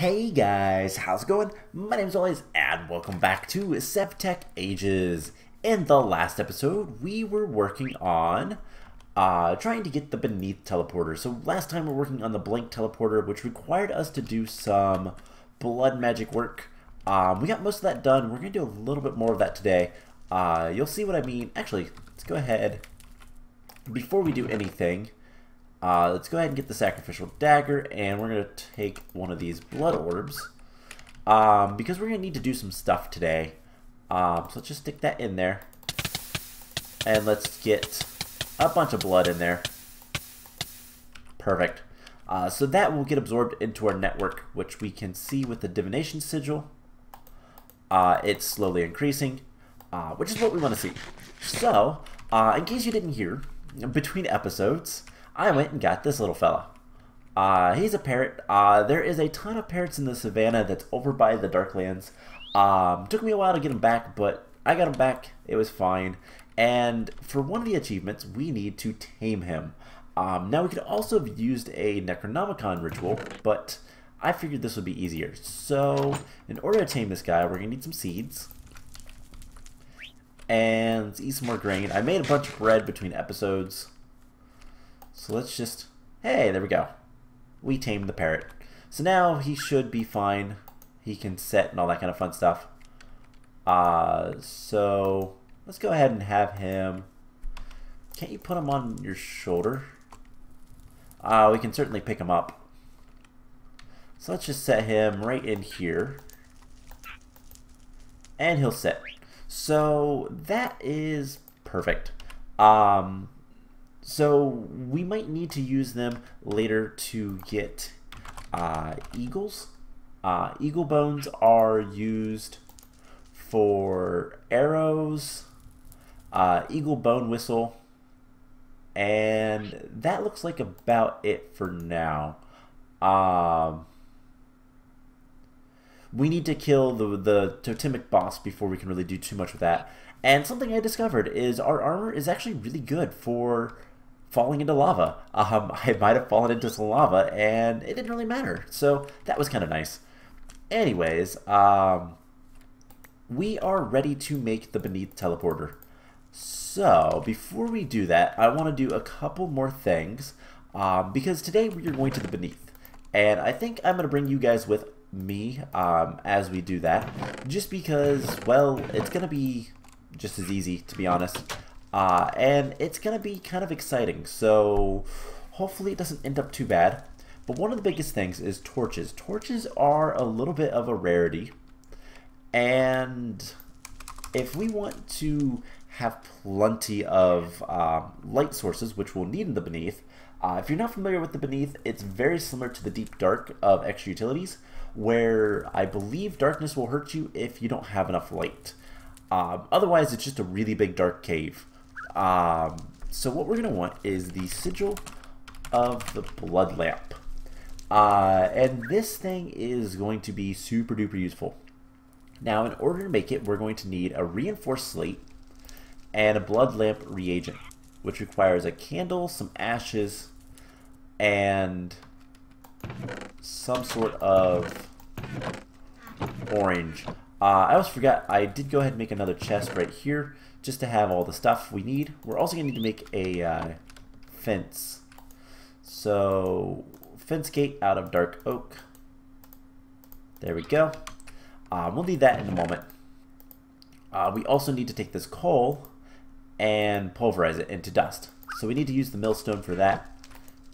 Hey guys, how's it going? My name is always, and welcome back to SevTech Ages. In the last episode, we were working on trying to get the Beneath teleporter. So last time we were working on the Blank teleporter, which required us to do some blood magic work. We got most of that done. We're going to do a little bit more of that today. You'll see what I mean. Actually, let's go ahead. Before we do anything, let's go ahead and get the sacrificial dagger, and we're going to take one of these blood orbs, because we're going to need to do some stuff today. So let's just stick that in there, and let's get a bunch of blood in there. Perfect. So that will get absorbed into our network, which we can see with the divination sigil. It's slowly increasing, which is what we want to see. So, in case you didn't hear, between episodes, I went and got this little fella. He's a parrot. There is a ton of parrots in the savannah that's over by the Darklands. Took me a while to get him back, but I got him back. It was fine. And for one of the achievements, we need to tame him. Now, we could also have used a Necronomicon ritual, but I figured this would be easier. So, in order to tame this guy, we're going to need some seeds. And let's eat some more grain. I made a bunch of bread between episodes. So let's just... Hey, there we go. We tamed the parrot. So now he should be fine. He can set and all that kind of fun stuff. So let's go ahead and have him... Can't you put him on your shoulder? We can certainly pick him up. So let's just set him right in here. And he'll sit. So that is perfect. So we might need to use them later to get eagles. Eagle bones are used for arrows, eagle bone whistle, and that looks like about it for now. We need to kill the totemic boss before we can really do too much with that. And something I discovered is our armor is actually really good for falling into lava. I might have fallen into some lava, and it didn't really matter. So that was kind of nice. Anyways, we are ready to make the Beneath teleporter. So before we do that, I want to do a couple more things, because today we are going to the Beneath. And I think I'm going to bring you guys with me as we do that, just because, well, it's going to be just as easy, to be honest. And it's going to be kind of exciting, so hopefully it doesn't end up too bad. But one of the biggest things is torches. Torches are a little bit of a rarity, and if we want to have plenty of light sources, which we'll need in the Beneath, if you're not familiar with the Beneath, it's very similar to the Deep Dark of Extra Utilities, where I believe darkness will hurt you if you don't have enough light. Otherwise, it's just a really big dark cave. So what we're going to want is the Sigil of the Blood Lamp. And this thing is going to be super duper useful. Now, in order to make it, we're going to need a reinforced slate and a blood lamp reagent, which requires a candle, some ashes, and some sort of orange. I almost forgot, I did go ahead and make another chest right here just to have all the stuff we need. We're also going to need to make a fence. So, fence gate out of dark oak. There we go. We'll need that in a moment. We also need to take this coal and pulverize it into dust. So we need to use the millstone for that.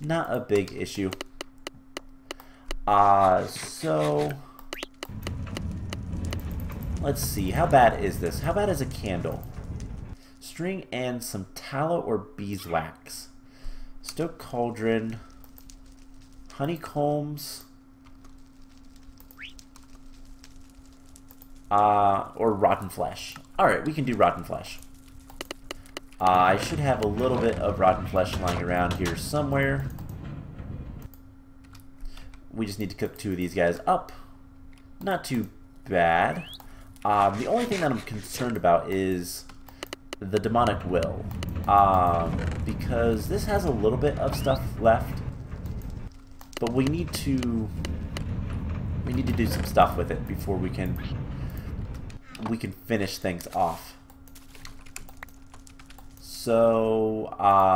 Not a big issue. So let's see, how bad is this? How bad is a candle? String and some tallow or beeswax. Stoke cauldron. Honeycombs. Or rotten flesh. Alright, we can do rotten flesh. I should have a little bit of rotten flesh lying around here somewhere. We just need to cook 2 of these guys up. Not too bad. The only thing that I'm concerned about is the demonic will. Because this has a little bit of stuff left. But we need to We need to do some stuff with it before we can finish things off. So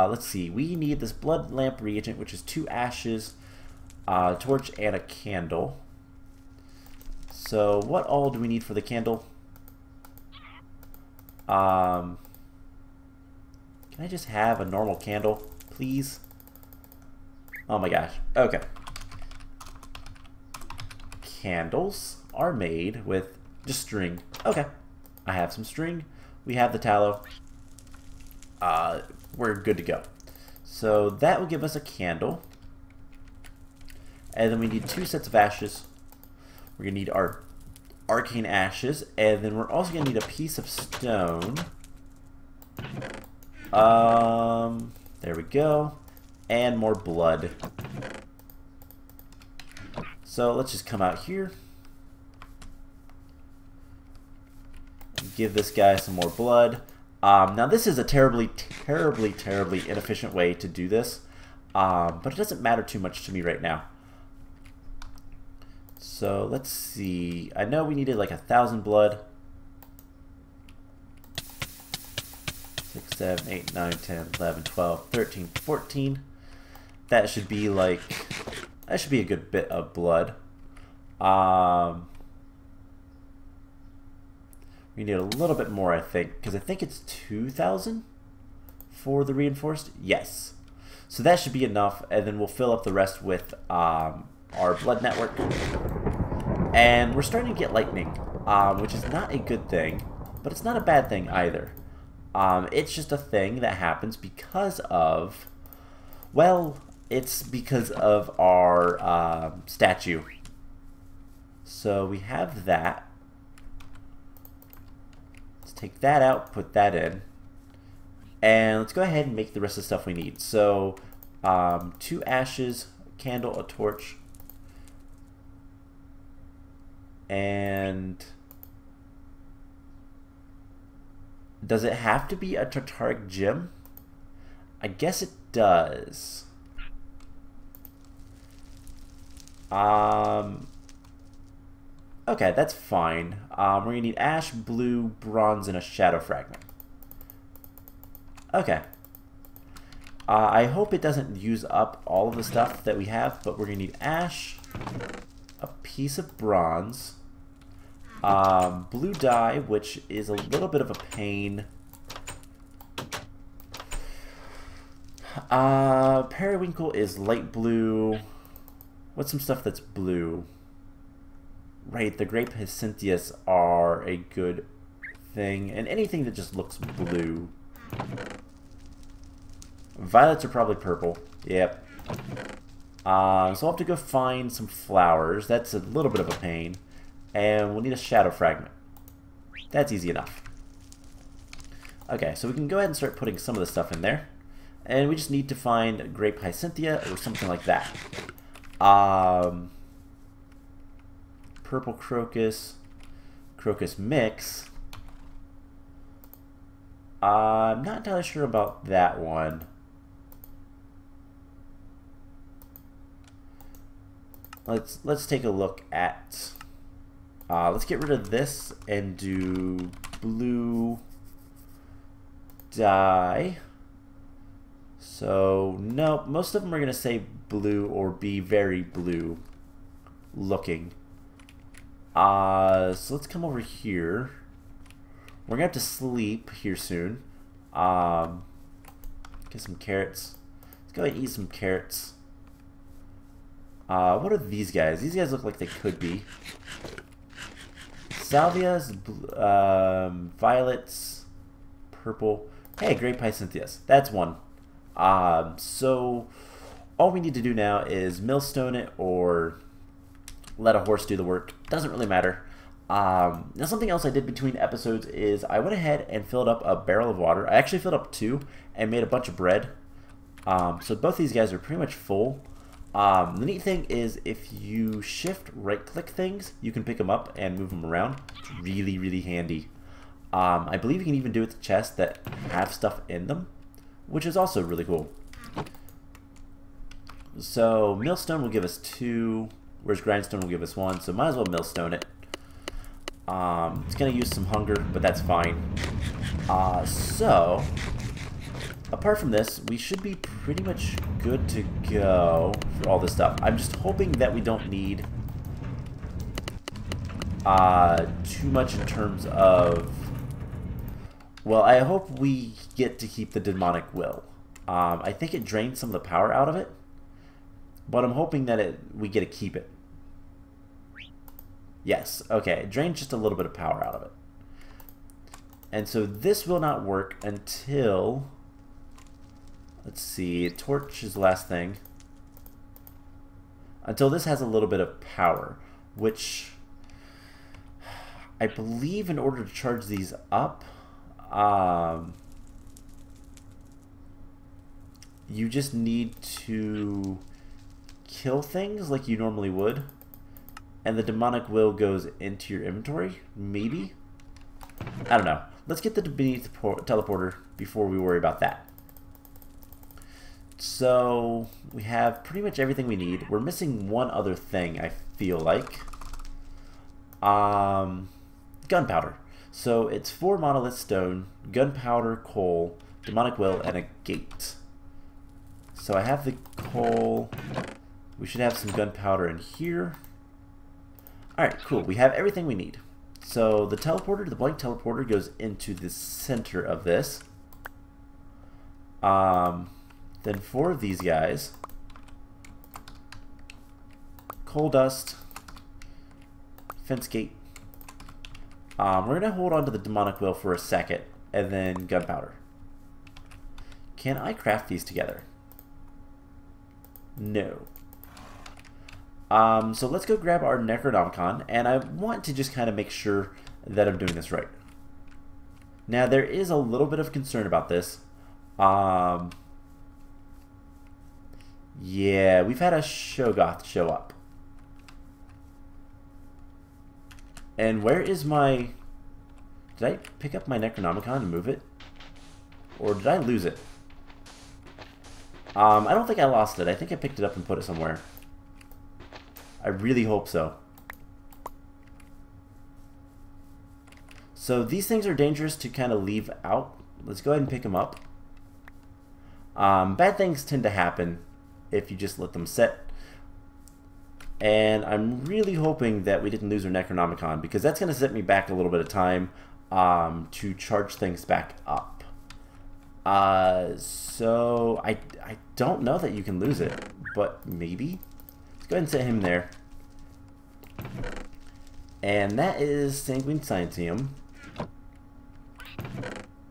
let's see. We need this blood lamp reagent, which is 2 ashes, a torch, and a candle. So what all do we need for the candle? Can I just have a normal candle, please? Oh my gosh. Okay. Candles are made with just string. Okay. I have some string. We have the tallow. We're good to go. So that will give us a candle. And then we need 2 sets of ashes. We're going to need our arcane ashes. And then we're also going to need a piece of stone. There we go. And more blood. So let's just come out here. Give this guy some more blood. Now this is a terribly inefficient way to do this. But it doesn't matter too much to me right now. So let's see. I know we needed like 1,000 blood. 6, 7, 8, 9, 10, 11, 12, 13, 14. That should be like... That should be a good bit of blood. We need a little bit more, I think, because I think it's 2,000 for the reinforced. Yes. So that should be enough, and then we'll fill up the rest with our blood network. And we're starting to get lightning, which is not a good thing, but it's not a bad thing either. It's just a thing that happens because of, well, it's because of our statue. So we have that. Let's take that out, put that in. And let's go ahead and make the rest of the stuff we need. So 2 ashes, a candle, a torch. And does it have to be a Tartaric gem? I guess it does. Okay, that's fine. We're gonna need ash, blue, bronze, and a shadow fragment. Okay. I hope it doesn't use up all of the stuff that we have, but we're gonna need ash, a piece of bronze, blue dye, which is a little bit of a pain. Periwinkle is light blue. What's some stuff that's blue? Right, the grape hyacinthus are a good thing, and anything that just looks blue. Violets are probably purple. Yep. So I'll have to go find some flowers. That's a little bit of a pain. And we'll need a shadow fragment. That's easy enough. Okay, so we can go ahead and start putting some of the stuff in there. And we just need to find grape hyacinthia or something like that. Purple crocus, crocus mix. I'm not entirely sure about that one. Let's take a look at. Let's get rid of this and do blue dye. So no, most of them are gonna say blue or be very blue looking. So let's come over here. We're gonna have to sleep here soon. Get some carrots. Let's go ahead and eat some carrots. What are these guys? These guys look like they could be. Salvias, violets, purple. Hey, grape hyacinthus. That's one. So all we need to do now is millstone it or let a horse do the work. Doesn't really matter. Now something else I did between episodes is I went ahead and filled up a barrel of water. I actually filled up 2 and made a bunch of bread. So both these guys are pretty much full. The neat thing is if you shift right click things, you can pick them up and move them around. It's really, really handy. I believe you can even do it to chests that have stuff in them, which is also really cool. So millstone will give us 2. whereas grindstone will give us 1, so might as well millstone it. It's going to use some hunger, but that's fine. So, apart from this, we should be pretty much good to go for all this stuff. I'm just hoping that we don't need too much in terms of... Well, I hope we get to keep the demonic will. I think it drains some of the power out of it, but I'm hoping that we get to keep it. Yes, okay, it drains just a little bit of power out of it. And so this will not work until... Let's see, torch is the last thing. Until this has a little bit of power, which I believe in order to charge these up, you just need to kill things like you normally would, and the demonic will goes into your inventory, maybe? I don't know. Let's get the beneath teleporter before we worry about that. So, we have pretty much everything we need. We're missing one other thing, I feel like. Gunpowder. So, it's 4 monolith stone, gunpowder, coal, demonic will, and a gate. So, I have the coal. We should have some gunpowder in here. Alright, cool. We have everything we need. So, the teleporter, the blank teleporter, goes into the center of this. Then 4 of these guys, coal dust, fence gate. We're going to hold on to the demonic will for a second, and then gunpowder. Can I craft these together? No. So let's go grab our Necronomicon, and I want to just kind of make sure that I'm doing this right. Now, there is a little bit of concern about this. Yeah, we've had a Shoggoth show up. And where is my... Did I pick up my Necronomicon and move it? Or did I lose it? I don't think I lost it. I think I picked it up and put it somewhere. I really hope so. So these things are dangerous to kind of leave out. Let's go ahead and pick them up. Bad things tend to happen if you just let them sit. And I'm really hoping that we didn't lose our Necronomicon, because that's going to set me back a little bit of time to charge things back up. So I don't know that you can lose it, but maybe. Let's go ahead and set him there. And that is Sanguine Scientium.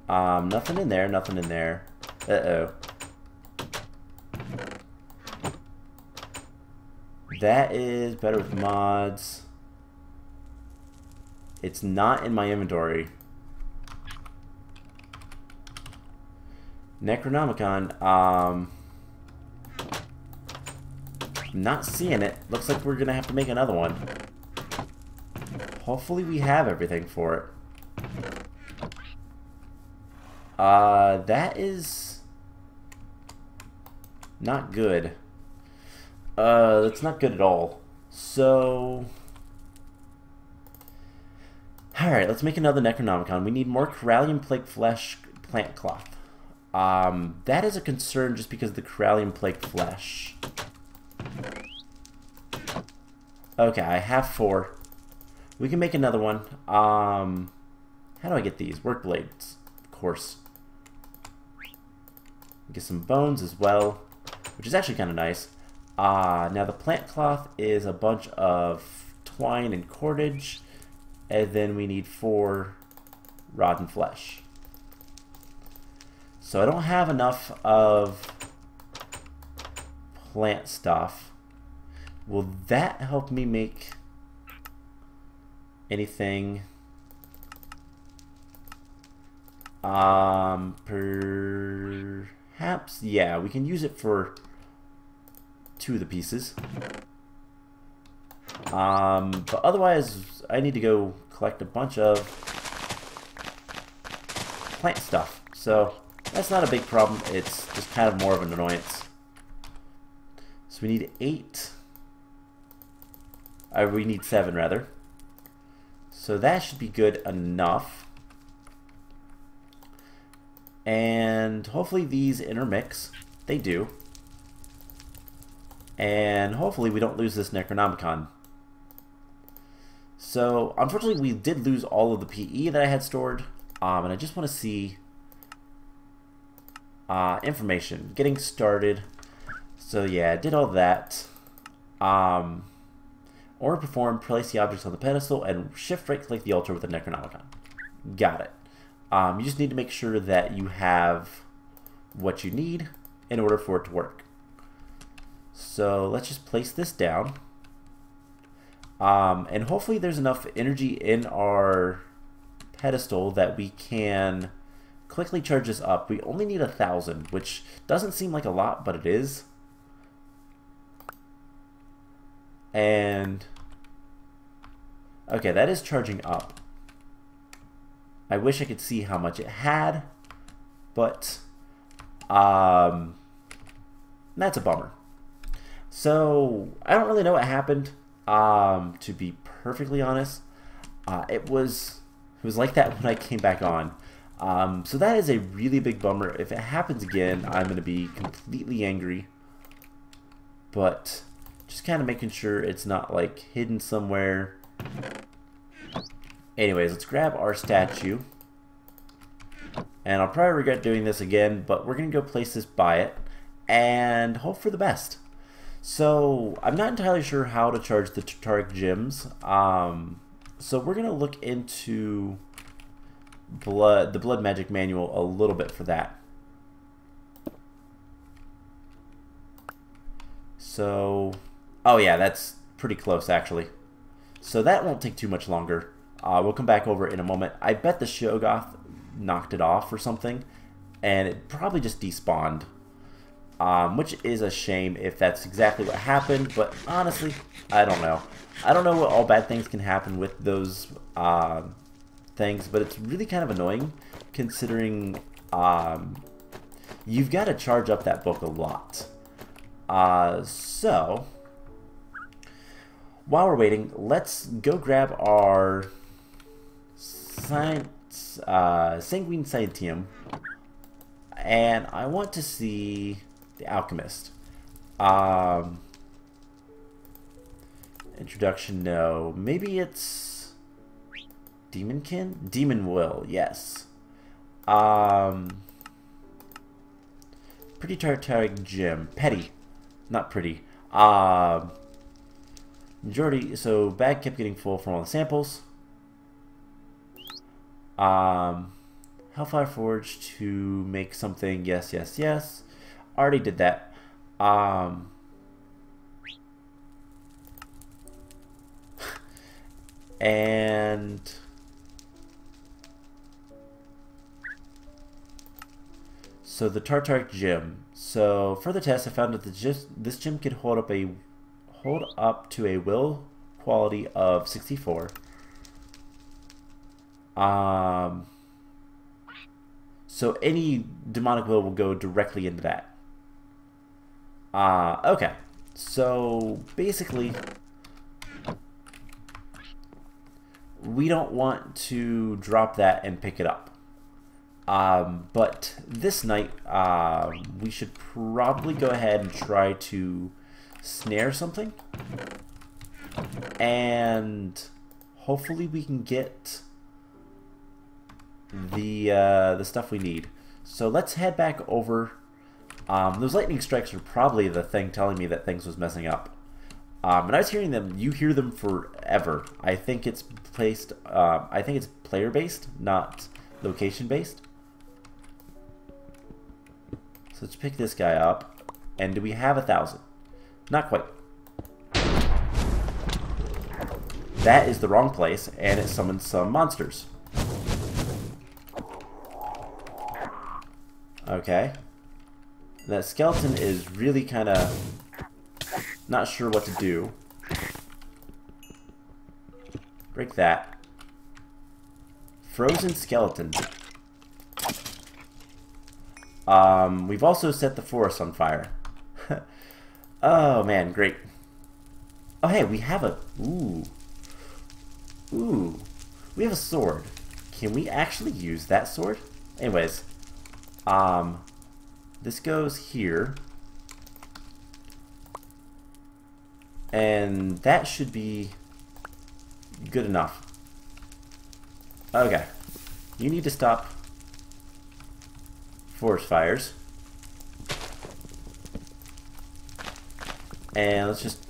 Nothing in there, nothing in there. Uh-oh. That is better with mods. It's not in my inventory. Necronomicon, not seeing it. Looks like we're gonna have to make another one. Hopefully we have everything for it. That is not good. That's not good at all. So, alright, let's make another Necronomicon. We need more Corallium Plague Flesh plant cloth. That is a concern just because of the Corallium Plague Flesh. Okay, I have 4. We can make another one. How do I get these? Work blades, of course. Get some bones as well, which is actually kind of nice. Now the plant cloth is a bunch of twine and cordage, and then we need 4 rotten flesh. So I don't have enough of plant stuff. Will that help me make anything? Perhaps, yeah, we can use it for 2 of the pieces. But otherwise, I need to go collect a bunch of plant stuff. So that's not a big problem. It's just kind of more of an annoyance. So we need 8 We need 7 rather. So that should be good enough. And hopefully these intermix. They do. And hopefully we don't lose this Necronomicon. So unfortunately we did lose all of the PE that I had stored. And I just want to see information. Getting started. So yeah, I did all that. Or perform, place the objects on the pedestal, and shift right click the altar with the Necronomicon. Got it. You just need to make sure that you have what you need in order for it to work. So let's just place this down. And hopefully there's enough energy in our pedestal that we can quickly charge this up. We only need 1,000, which doesn't seem like a lot, but it is. And okay, that is charging up. I wish I could see how much it had, but that's a bummer. So I don't really know what happened. To be perfectly honest, it was like that when I came back on. So that is a really big bummer. If it happens again, I'm going to be completely angry. But just kind of making sure it's not like hidden somewhere. Anyways, let's grab our statue. And I'll probably regret doing this again, but we're going to go place this by it and hope for the best. So I'm not entirely sure how to charge the Tartaric gems. So we're going to look into the Blood Magic Manual a little bit for that. So, oh yeah, that's pretty close actually. So that won't take too much longer. We'll come back over in a moment. I bet the Shoggoth knocked it off or something, and it probably just despawned. Which is a shame if that's exactly what happened, but honestly, I don't know. I don't know what all bad things can happen with those things, but it's really kind of annoying considering you've got to charge up that book a lot. So, while we're waiting, let's go grab our Sanguine Scientium, and I want to see the Alchemist. Introduction, no. Maybe it's Demonkin? Demon Will, yes. Pretty Tartaric Gem. Petty. Not pretty. Majority, so bag kept getting full from all the samples. Hellfire Forge to make something, yes, yes, yes. Already did that. And so the Tartaric Gem. So for the test, I found that this gem could hold up to a will quality of 64. So any demonic will go directly into that. Okay. So basically, we don't want to drop that and pick it up. But this night, we should probably go ahead and try to snare something. And hopefully we can get the stuff we need. So let's head back over. Those lightning strikes are probably the thing telling me that things was messing up. And I was hearing them. You hear them forever. I think it's placed. I think it's player based, not location based. So let's pick this guy up. And do we have 1,000? Not quite. That is the wrong place, and it summons some monsters. Okay. That skeleton is really kind of not sure what to do. Break that. Frozen skeleton. We've also set the forest on fire. Oh man, great. Oh, hey, we have a... Ooh. Ooh. We have a sword. Can we actually use that sword? Anyways. This goes here. And that should be good enough. Okay. You need to stop forest fires. And let's just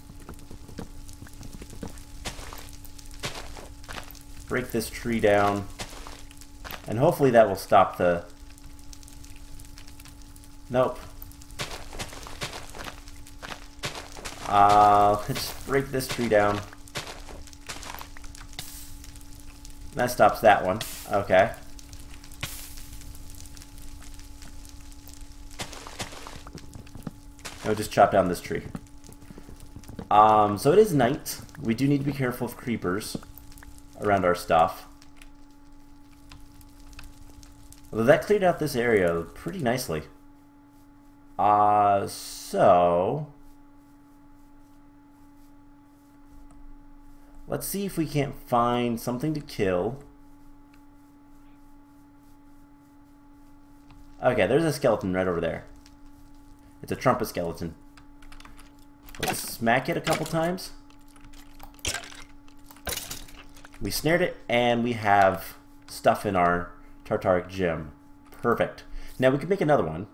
break this tree down. And hopefully that will stop the... Nope. Let's break this tree down. That stops that one. Okay. I'll just chop down this tree. So it is night. We do need to be careful of creepers around our stuff. Although that cleared out this area pretty nicely. So... let's see if we can't find something to kill. Okay, there's a skeleton right over there. It's a trumpet skeleton. Let's smack it a couple times. We snared it, and we have stuff in our Tartaric gem. Perfect. Now we can make another one.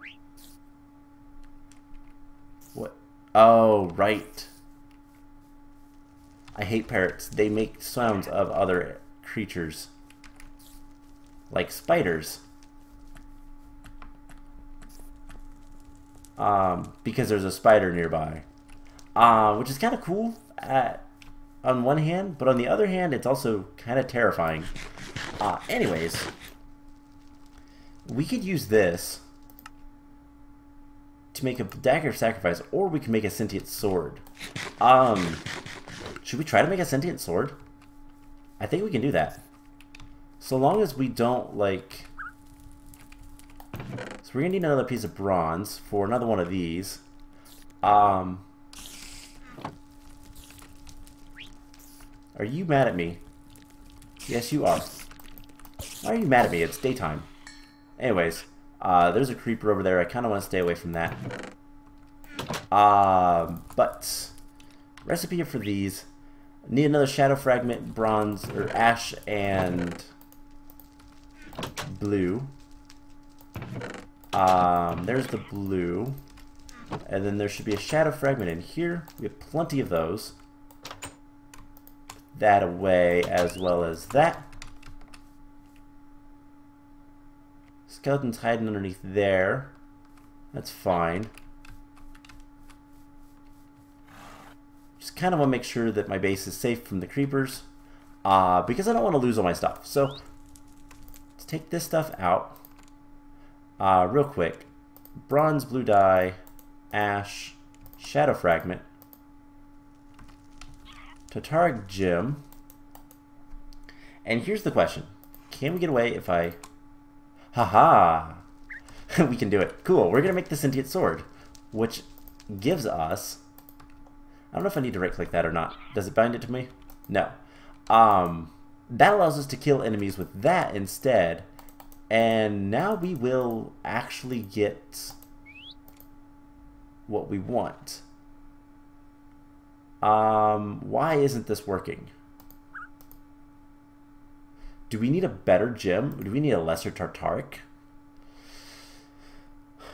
What? Oh, right. I hate parrots. They make sounds of other creatures. Like spiders. Because there's a spider nearby. Which is kind of cool on one hand, but on the other hand, it's also kind of terrifying. Anyways, we could use this to make a dagger of sacrifice, or we can make a sentient sword. Should we try to make a sentient sword? I think we can do that. So long as we don't, like... So we're going to need another piece of bronze for another one of these. Are you mad at me? Yes, you are. Why are you mad at me? It's daytime. Anyways, there's a creeper over there. I kind of want to stay away from that. But recipe for these. Need another shadow fragment, bronze, or ash, and blue. There's the blue. And then there should be a shadow fragment in here. We have plenty of those. That away, as well as that. Skeleton's hiding underneath there. That's fine. Just kind of want to make sure that my base is safe from the creepers. Because I don't want to lose all my stuff. So, let's take this stuff out. Real quick. Bronze, blue dye, ash, shadow fragment, Tartaric gem. And here's the question. Can we get away if I... Haha! We can do it. Cool. We're going to make the sentient sword, which gives us... I don't know if I need to right-click that or not. Does it bind it to me? No. That allows us to kill enemies with that instead. And now we will actually get what we want. Why isn't this working? Do we need a better gem? Do we need a lesser Tartaric?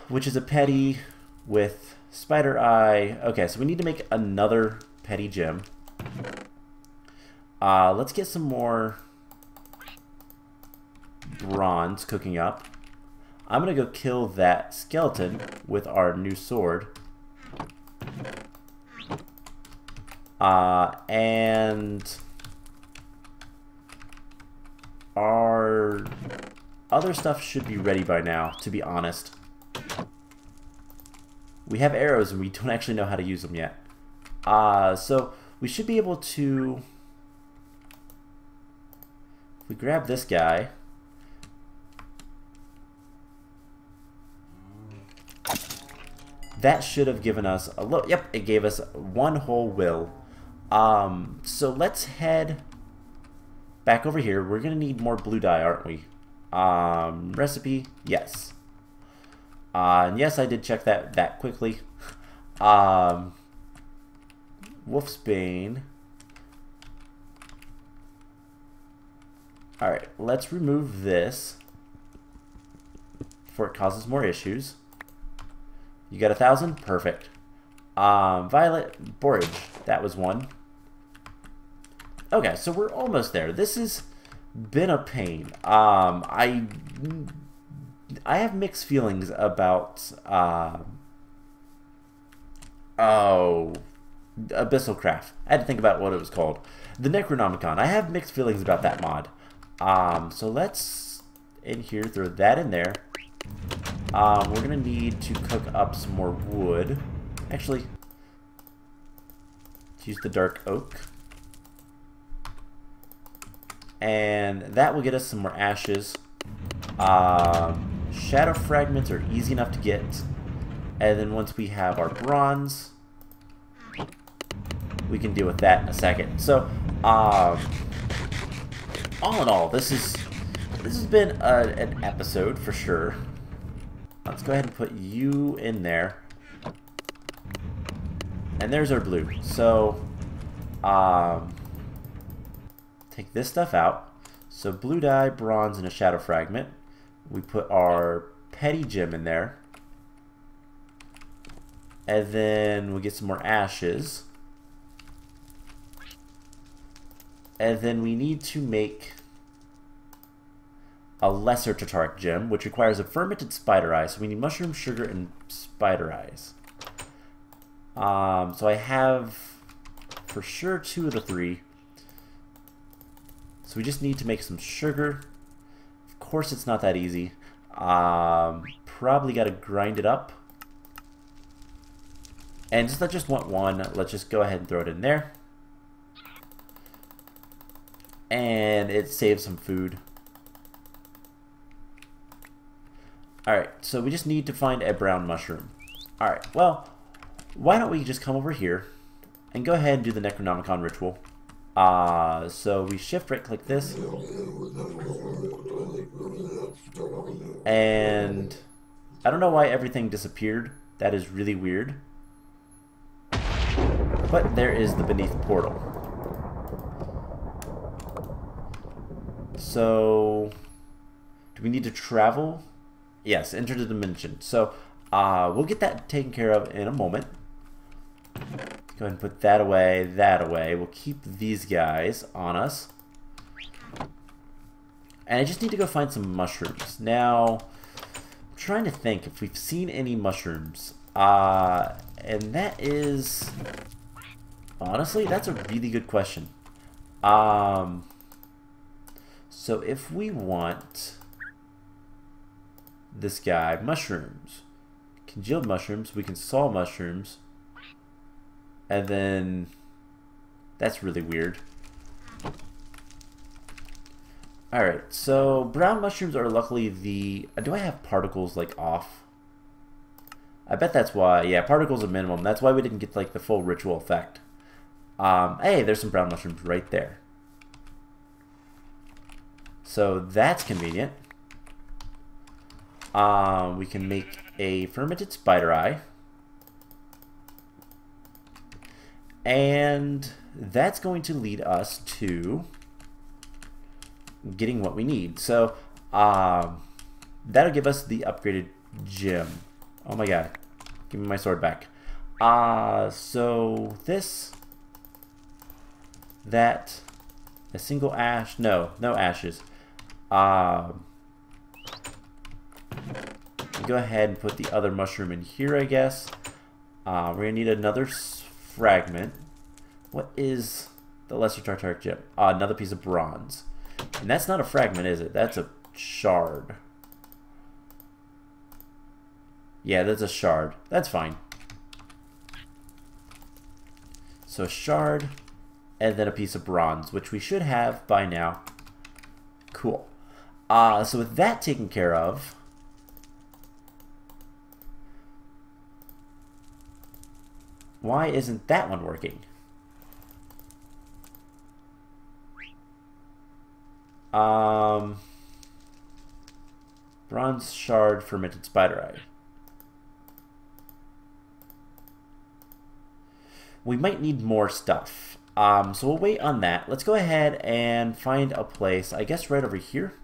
Which is a petty with spider eye. Okay, so we need to make another petty gem. Let's get some more bronze cooking up. I'm gonna go kill that skeleton with our new sword. And our other stuff should be ready by now, to be honest. We have arrows and we don't actually know how to use them yet. So we should be able to... If we grab this guy... That should have given us a little... Yep, it gave us one whole will. So let's head back over here. We're going to need more blue dye, aren't we? Recipe, yes. And yes, I did check that quickly. Wolfsbane. Alright, let's remove this before it causes more issues. You got 1,000? Perfect. Violet borage. That was one. Okay, so we're almost there. This has been a pain. I have mixed feelings about AbyssalCraft. I had to think about what it was called. The Necronomicon. I have mixed feelings about that mod. So let's in here throw that in there. We're gonna need to cook up some more wood. Actually, let's use the dark oak. And that will get us some more ashes. Shadow fragments are easy enough to get. And then once we have our bronze, we can deal with that in a second. So, all in all, this has been an episode for sure. Let's go ahead and put you in there. And there's our blue. So, take this stuff out. So blue dye, bronze, and a shadow fragment. We put our petty gem in there. And then we get some more ashes. And then we need to make a lesser tartaric gem, which requires a fermented spider eye. So we need mushroom, sugar, and spider eyes. So I have for sure 2 of the 3. So we just need to make some sugar. Of course it's not that easy. Probably got to grind it up. And since I just want 1, let's just go ahead and throw it in there. And it saves some food. Alright, so we just need to find a brown mushroom. Alright, well, why don't we just come over here and go ahead and do the Necronomicon ritual. So we shift right click this. And I don't know why everything disappeared. That is really weird. But there is the beneath portal. So do we need to travel? Yes, enter the dimension. So we'll get that taken care of in a moment. Go ahead and put that away, that away. We'll keep these guys on us. And I just need to go find some mushrooms. Now, I'm trying to think if we've seen any mushrooms. And that is... honestly, that's a really good question. So if we want this guy, mushrooms, congealed mushrooms, we can saw mushrooms, and then that's really weird. Alright, so brown mushrooms are luckily the... do I have particles like off? I bet that's why. Yeah, particles are minimum. That's why we didn't get like the full ritual effect. Hey, there's some brown mushrooms right there. So that's convenient. We can make a fermented spider eye. And that's going to lead us to getting what we need. So that'll give us the upgraded gem. Oh my god. Give me my sword back. So this, that, a single ash, no ashes. Go ahead and put the other mushroom in here, I guess. We're gonna need another fragment. What is the lesser tartaric gem? Another piece of bronze. And that's not a fragment, is it? That's a shard. Yeah, that's a shard. That's fine. So a shard, and then a piece of bronze, which we should have by now. Cool. So with that taken care of, why isn't that one working? Bronze shard, fermented spider eye. We might need more stuff. So we'll wait on that. Let's go ahead and find a place, I guess right over here.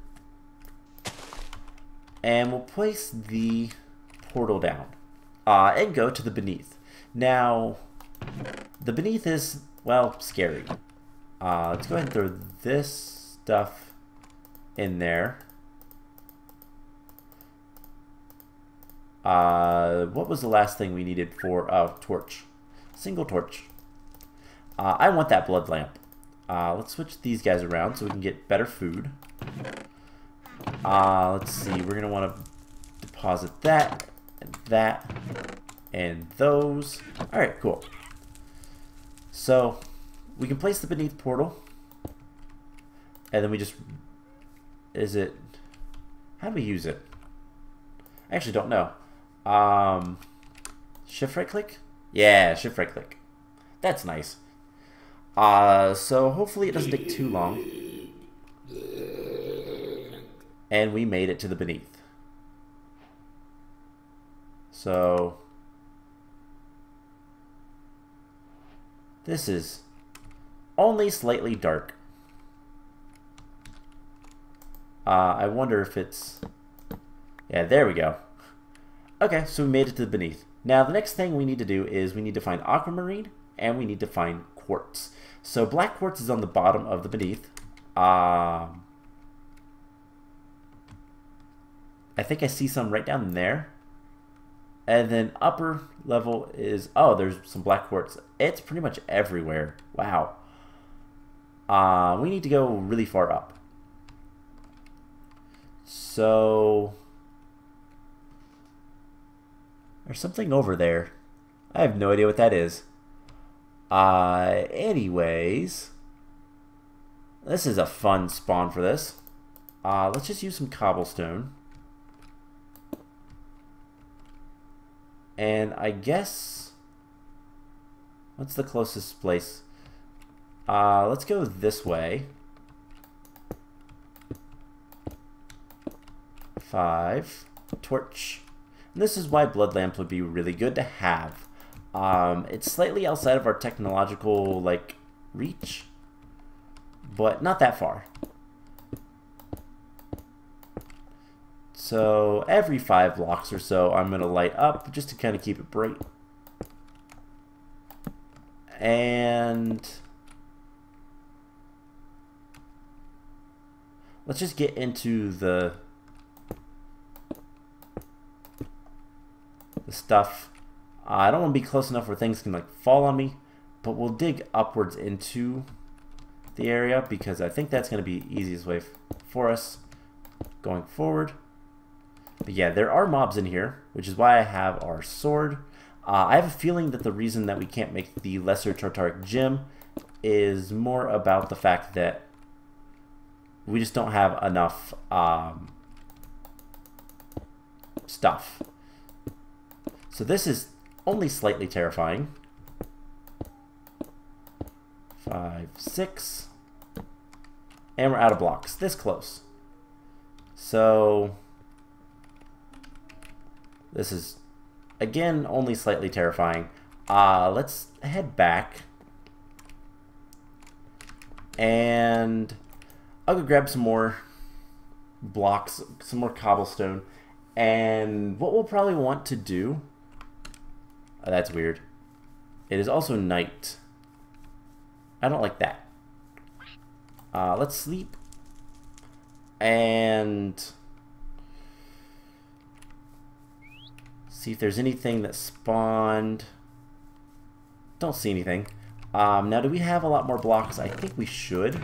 And we'll place the portal down. And go to the beneath. Now, the beneath is, well, scary. Let's go ahead and throw this stuff in there. What was the last thing we needed for torch? Single torch. I want that blood lamp. Let's switch these guys around so we can get better food. Let's see. We're going to want to deposit that, and those. Alright, cool. So, we can place the beneath portal. And then we just... Is it... How do we use it? I actually don't know. Shift right click? Yeah, shift right click. That's nice. So hopefully it doesn't take too long. And we made it to the beneath. So this is only slightly dark. I wonder if it's... Yeah, there we go. Okay, so we made it to the beneath. Now, the next thing we need to do is we need to find aquamarine, and we need to find quartz. So black quartz is on the bottom of the beneath. I think I see some right down there. And then upper level is... Oh, there's some black quartz. It's pretty much everywhere. Wow. We need to go really far up. So... There's something over there. I have no idea what that is. Anyways. This is a fun spawn for this. Let's just use some cobblestone. And I guess... What's the closest place? Let's go this way. 5. Torch. And this is why blood lamps would be really good to have. It's slightly outside of our technological, like, reach. But not that far. So every 5 blocks or so, I'm going to light up just to kind of keep it bright. And let's just get into the stuff. I don't want to be close enough where things can like fall on me, but we'll dig upwards into the area because I think that's going to be the easiest way for us going forward. But yeah, there are mobs in here, which is why I have our sword. I have a feeling that the reason that we can't make the lesser Tartaric gem is more about the fact that we just don't have enough stuff. So this is only slightly terrifying. 5, 6. And we're out of blocks. This close. So this is, again, only slightly terrifying. Let's head back. And I'll go grab some more blocks, some more cobblestone. And what we'll probably want to do... Oh, that's weird. It is also night. I don't like that. Let's sleep. And see if there's anything that spawned. Don't see anything. Now, do we have a lot more blocks? I think we should.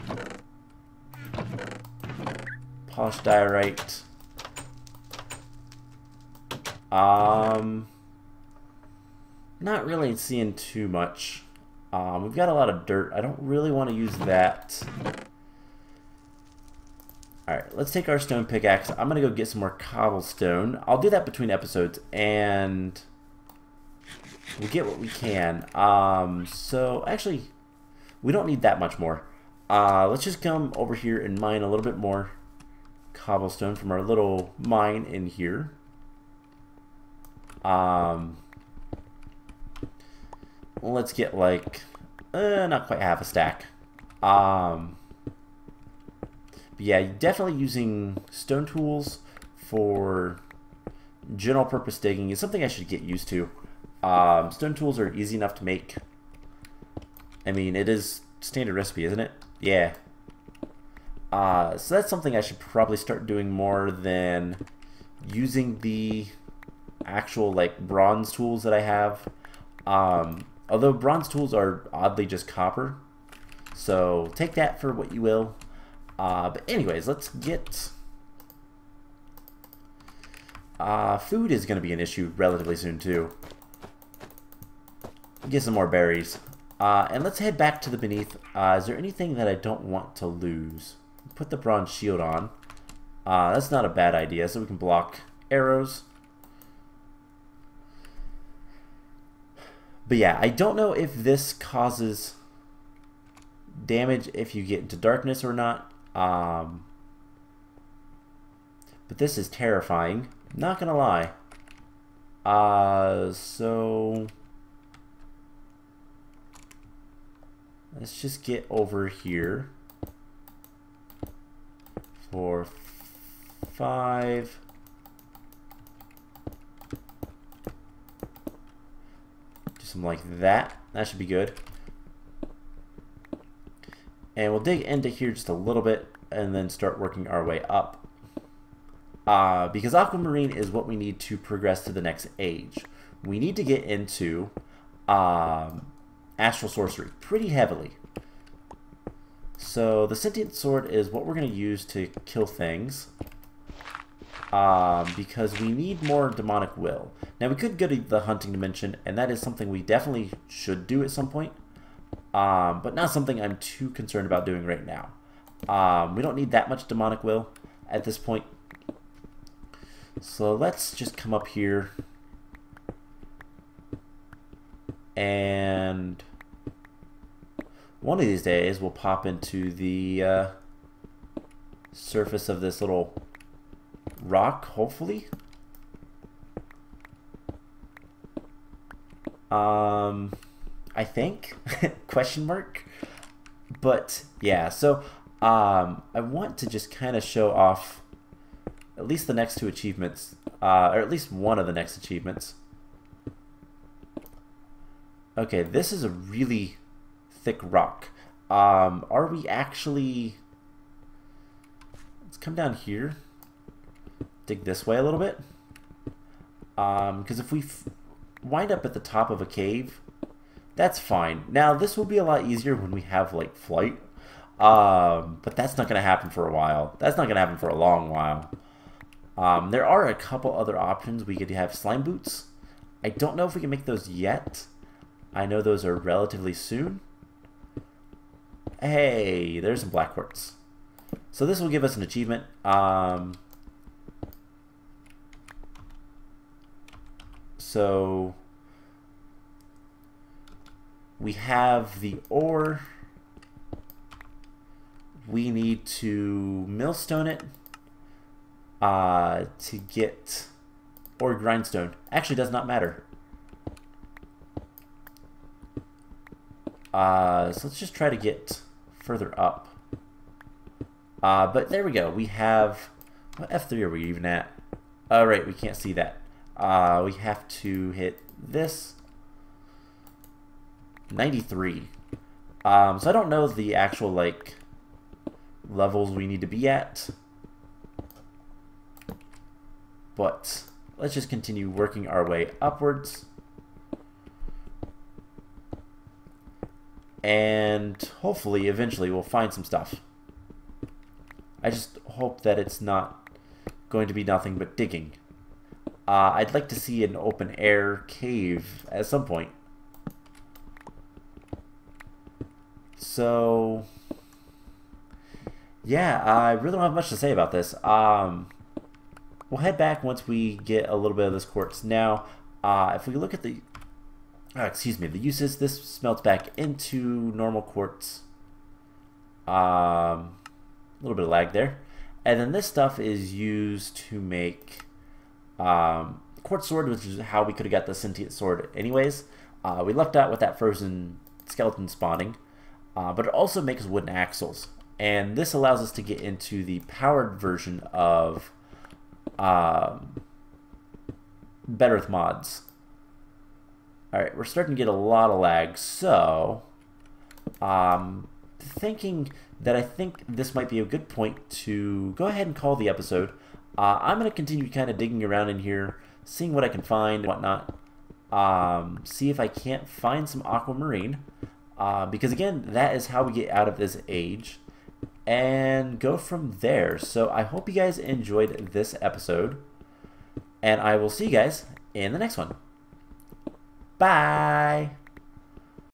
Polished diorite. Not really seeing too much. We've got a lot of dirt. I don't really want to use that. Alright, let's take our stone pickaxe. I'm going to go get some more cobblestone. I'll do that between episodes, and we'll get what we can. So, actually, we don't need that much more. Let's just come over here and mine a little bit more cobblestone from our little mine in here. Let's get like not quite half a stack. But yeah, definitely using stone tools for general purpose digging is something I should get used to. Stone tools are easy enough to make. I mean, it is standard recipe, isn't it? Yeah. So that's something I should probably start doing more than using the actual like bronze tools that I have. Although bronze tools are oddly just copper, so take that for what you will. But anyways, let's get food is going to be an issue relatively soon too. Get some more berries. And let's head back to the beneath. Is there anything that I don't want to lose? Put the bronze shield on. That's not a bad idea, so we can block arrows. But yeah, I don't know if this causes damage if you get into darkness or not. But this is terrifying. Not gonna lie. So let's just get over here for 5. Do something like that. That should be good. And we'll dig into here just a little bit and then start working our way up. Because aquamarine is what we need to progress to the next age. We need to get into astral sorcery pretty heavily. So the sentient sword is what we're going to use to kill things. Because we need more demonic will. Now we could go to the hunting dimension, and that is something we definitely should do at some point. But not something I'm too concerned about doing right now. We don't need that much demonic will at this point. So let's just come up here and one of these days we'll pop into the surface of this little rock, hopefully. I think question mark. But yeah, so I want to just kind of show off at least the next 2 achievements, or at least one of the next achievements. Okay, this is a really thick rock. Are we actually... Let's come down here. Dig this way a little bit. Because if we wind up at the top of a cave, that's fine. Now, this will be a lot easier when we have, like, flight. But that's not going to happen for a while. That's not going to happen for a long while. There are a couple other options. We could have slime boots. I don't know if we can make those yet. I know those are relatively soon. Hey, there's some black quartz. So this will give us an achievement. So we have the ore. We need to millstone it to get, or grindstone. Actually, does not matter. So let's just try to get further up. But there we go. We have, what F3 are we even at? Oh, right, we can't see that. We have to hit this. 93. So I don't know the actual, like, levels we need to be at. But let's just continue working our way upwards. And hopefully, eventually, we'll find some stuff. I just hope that it's not going to be nothing but digging. I'd like to see an open air cave at some point. So, yeah, I really don't have much to say about this. We'll head back once we get a little bit of this quartz. Now, if we look at the, the uses, this smelts back into normal quartz. A little bit of lag there. And then this stuff is used to make quartz sword, which is how we could have got the sentient sword anyways. We lucked out with that frozen skeleton spawning, but it also makes wooden axles. And this allows us to get into the powered version of Better with mods. Alright, we're starting to get a lot of lag, so thinking that I think this might be a good point to go ahead and call the episode. I'm going to continue kind of digging around in here, seeing what I can find and whatnot. See if I can't find some aquamarine, because again, that is how we get out of this age, and go from there. So I hope you guys enjoyed this episode, and I will see you guys in the next one. Bye!